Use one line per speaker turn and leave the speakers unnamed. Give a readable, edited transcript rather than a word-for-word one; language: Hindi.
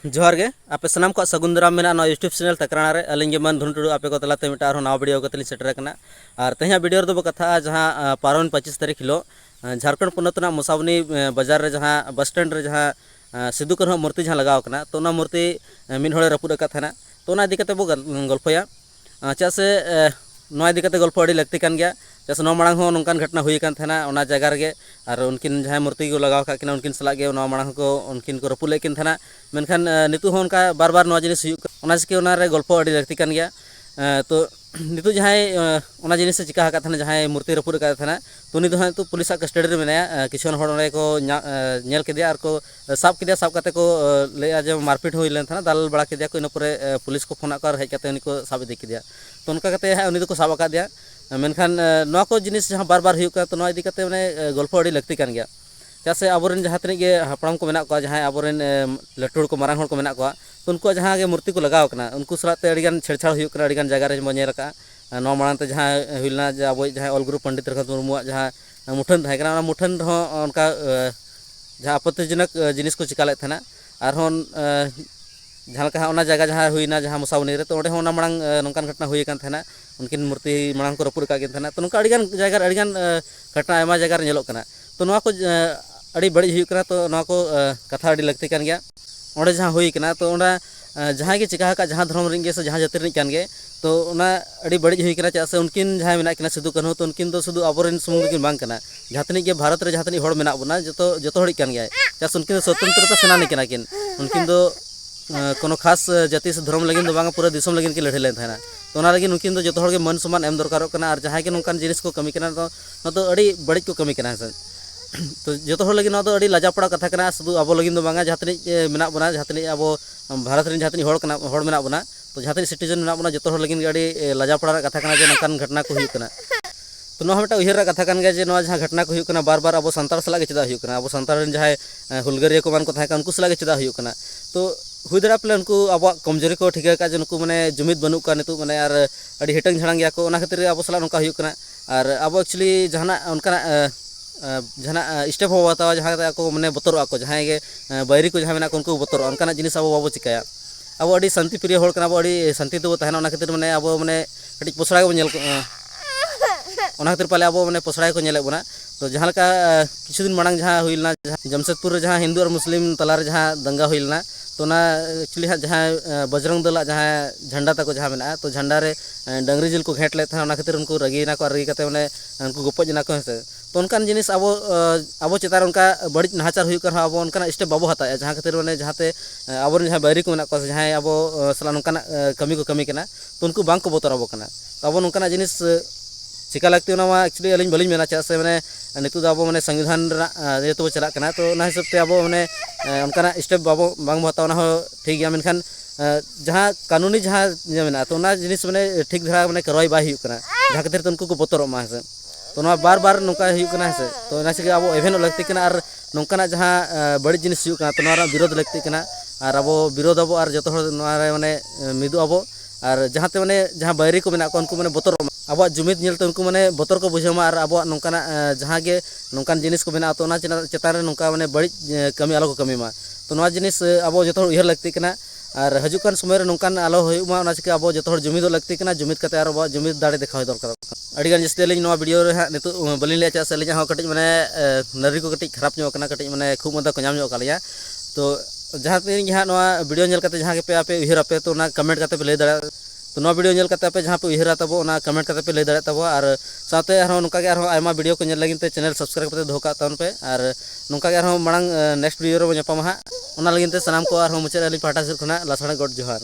जोहार गे आपे सनाम को सगुंदराम मेना ना यूट्यूब चैनल तकराना रे अलिंग मन धुन आपे को तलाते मिटा और नवा वीडियो कतली सेटर कना और तेहा वीडियो दो कथा जहां पारोन 25 तारीख हिलो झारखंड पोनत ना मुसावनी बाजार रे जहां बस स्टैंड रे जहां सिद्धू कान्हू मूर्ति जहां लगाव कना तो ना मूर्ति मिन होड़े रपुद का थाना तो ना दिकते बो गल्पया चा से नवा दिकते गल्प अड़ी लगती कान गया जैसे नौ मांग नौकान घटना हुई कान थाना ओना जगह रे और उनकिन जहां मूर्ति को लगाव का किना उनकिन सलाह गे नौ मांग को उनकिन को रपुद लेकिन थाना मेनखान नितु हो उनका बार बार नवा जिनिस हुई चिके रे गल्प अड़ी लगती कान गया तो नितु जहां जिनिस से चिका था जहां मूर्ति रपुद का था तो उनी दो तो पुलिस कस्टडी रे मेनाया किछुन हड़ ओंडे को नेल केदिया और को साब केदिया साब काते को ले जे मारपीट हुई लेन था दाल बड़ा केदिया को इन परे पुलिस को फोन कर हेज काते उनी को साब इदी केदिया तो उनका काते उनी दो को साब का दिया मेनखान नवा को जिनिस जहां बार बार हुई का तो नवा इदी काते माने गल्प अड़ी लगती कान गया जैसे आबोरेन जहां तने गे हापड़ाम को मेना को जहां आबोरेन लटुड़ को मारांग को मेना को तो उनको जहां गे मूर्ति को लगाव कना उनको सलाते अड़ीगान छेड़छाड़ हुई कना अड़ीगान जगह रे बनेर का नौ मांग ते जहां हुइलना जे अब जहां ऑल ग्रुप पंडित रघुनाथ मुर्मुआ जहां मुठन था कना मुठन हो उनका जहां आपत्तिजनक जिनिस को चिका ले थाना और होन जहां का ओना जगह जहां हुइना जहां मुसावनी रे तो ओडे होना मांग नोंकान घटना हुई कान थाना उनकिन मूर्ति मांग को रपुर का गेन थाना तो नोंका अड़ीगान जगह अड़ीगान घटना आयमा जगह रे नेलोक कना तो नवा को अड़ी बड़ी हुई कना तो नवा को कथा अड़ी लगती कान गया ओडे जहां हुई कना तो ओडा जहां के चिका का जहां धर्म रिंगे से जहां जाति रिन कान गे तो ओना अड़ी बड़ी हुई कना चा से उनकिन जहां मेना कना सिद्धू कान्हू तो उनकिन दो शुद्ध आबोरेन सुमुंग किन बांग कना जहातनी के भारत रे जहातनी होड़ मेना बना जतो हड़ी कान गया चा उनकिन स्वतंत्रता सेनानी कना किन उनकिन दो कोनो खास जाति से धर्म लगिन दो बांगा पूरा दिसम लगिन के लड़े लेन थाना तो ओना लगिन उनकिन दो जतो हड़ के मन सम्मान एम दरकार कना और जहां के नोंकान जिनिस को कमी कना तो अड़ी बड़ी को कमी कना से तो जो हर लगे अड़ी लाजापड़ा कथा करना शुद्ध अब लगे बांगा जहां मेना बना जहां अब भारत रे जहां हड़ मेना बना तो जहां सिटीजन मेना बना जो हर लगे अड़ी लाजापड़ा कथा करना जे नकान घटना को हुई तो ना मिट्टा उहर कथा कान गया जे जहां घटना को हुई बार बार अब सानतार सलागे चेदा हुई अब सानतार जहां हुलगरिया को मान को था उनको सलागे चेदा हुई तो हुई दाड़ा पे उनको अब कमजोरी को ठिका का उनको माने जुमिद बनू का नितु माने और अड़ी हिटंग झड़ांग गया को खातिर अब सला नौका हुई और अब एक्चुअली जहां उनका जहां स्टेप हो बतावा जहां को माने बतरो को जहां गे बैरी को जहां मेना को उनको बतरो उनका जिनिस अब बाबो चिकाया अब अड़ी शांति प्रिय होड़ कना अब अड़ी शांति तो तहना खातिर माने अब माने कटी पोसड़ा को नेल खातिर पाले अब माने पोसड़ा को नेले बना तो जहां लका किछु दिन मांग जहां हुइलना जमशेदपुर जहां हिंदू और मुस्लिम तलार जहां दंगा हुइलना तो ना एक्चुअली जहां बजरंग दल जहां झंडा तक जहां मेना तो झंडा रे डंगरी जिल को घेट ले था खातिर उनको रगीना को रगी कते माने उनको गोपजना को तो उनकान जिनिस अब चेतार उनका बड़ी नाचार हुई कर अब उनका स्टेप बाबो हता जहां खातिर माने जहाते अब जहां बैरी को मेना को जहां अब सला नोंकान कमी को कमी कना तो उनको बांग को बोतर अब कना अब उनका जिनिस चिका लगती है एक्चुअली अलिंग बलिंग मेना चा से मैंने नितु अब मैंने संविधान ये तो चला करना तो ना हिसाब से अब मैंने उनका स्टेप बाबो बांग हतावना ठीक गया मेनखान जहां कानूनी जहां मेना तो ना जिनिस मैंने ठीक धरा मैंने करवाई बाय हुई जहां खातिर तो उनको को बोतरो मा से तो ना बार बार नौका हुई से तो ना से अब एवेन लगती और नौकाना जहां बड़ी जिनिस हुई तो ना विरोध लगती और अब विरोध अब और जो माने मिदु अब और जहां माने जहां बैरी को मेना को उनको माने बोतर अब जुमिद नेलते उनको माने बोतर को बुझामा और अब नौकाना जहां गे नौकान जिनिस को मेना तो ना चेतान रे नौका माने बड़ी कमी आलो को कमी मा तो नवा जिनिस अब जो उहर लगती और हजुकान समय नौकान आलो हुआ ओना चिका अब जो जुमिद लगती जुमिद कते और अब जुमिद दाड़े देखा दरकार अड़ीगान जस्ती अलिंग नवा वीडियो रे नितु बलिन ले चा से अलिंग हो कटिज माने नरी को कटिज खराब नो कना कटिज माने खूब मदा को नाम नो कालिया तो जहां तीन जहां नवा वीडियो नेल कते जहां के पे आपे उहर आपे तो ना कमेंट कते पे ले दड़ा तो नवा वीडियो नेल कते आपे जहां पे उहरा तबो ना कमेंट कते पे ले दड़ा तबो और साथे आरो नुका के आरो आयमा वीडियो को नेल लगिन ते चैनल सब्सक्राइब कते दोह का तन पे और नुका के आरो मांग नेक्स्ट वीडियो रे बो ᱧᱟᱯᱟᱢᱟ ᱦᱟᱸᱜ ᱚᱱᱟ ᱞᱟᱹᱜᱤᱫ ᱛᱮ ᱥᱟᱱᱟᱢ ᱠᱚ ᱟᱨᱦᱚᱸ ᱢᱩᱪᱟᱹᱫ ᱟᱹᱞᱤᱧ ᱯᱟᱦᱴᱟ ᱥᱮᱫ ᱠᱷᱚᱱᱟᱜ ᱞᱟᱥᱟᱲᱦᱮᱫ ᱜᱚᱰ ᱡᱚᱦᱟᱨ।